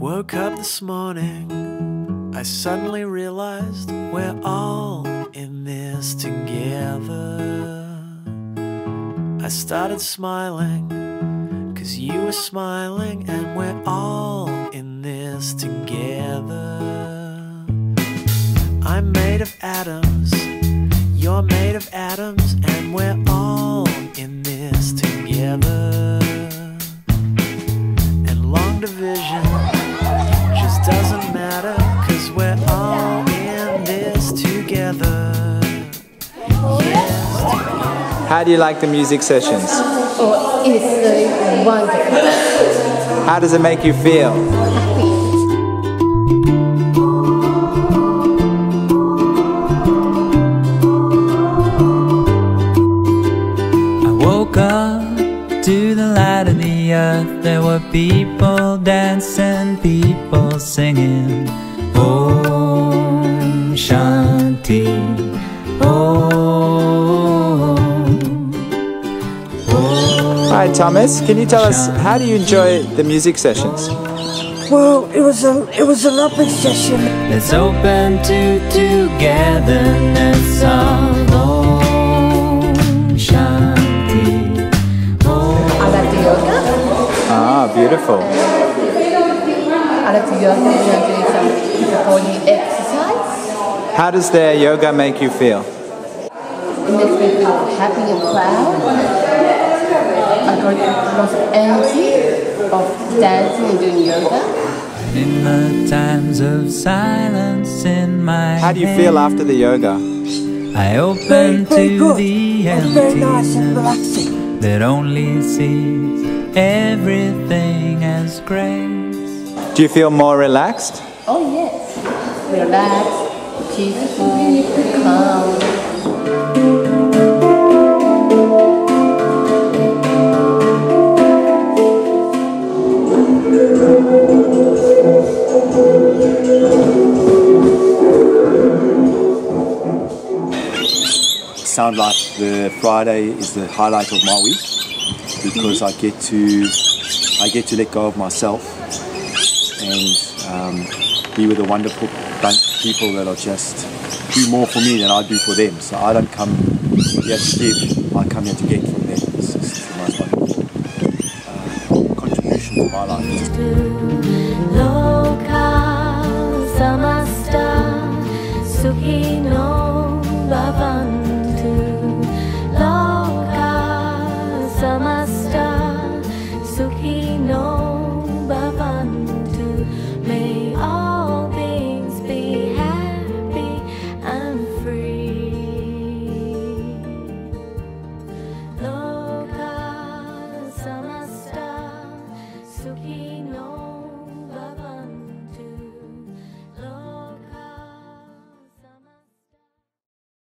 woke up this morning, I suddenly realized we're all in this together. I started smiling, 'cause you were smiling, and we're all in this together. I'm made of atoms, you're made of atoms, and we're all in this together. And long division just doesn't matter, 'cause we're all in this together. Yes, together. How do you like the music sessions? Oh, it's wonderful. How does it make you feel? I woke up to the light of the earth. There were people dancing, people singing. Om Shanti. Hi Thomas, can you tell us, how do you enjoy the music sessions? Well, it was a lovely session. Let's open to togetherness of Om Shanti. I like the yoga. Ah, beautiful. I like the yoga and doing some body exercise. How does the yoga make you feel? It makes me feel happy and proud. I got lots of energy of dancing and doing yoga. In the times of silence in my How do you feel after the yoga? I open Very to good. the It's very nice and emptiness relaxing. that only sees everything as grace. Do you feel more relaxed? Oh yes, relaxed, peaceful, calm. Sound like the Friday is the highlight of my week because I get to let go of myself and be with a wonderful bunch of people that are just do more for me than I do for them. So I don't come here to give, I come here to get from them. It's just the most wonderful contribution to my life. May all beings be happy and free. Loka samasta sukhi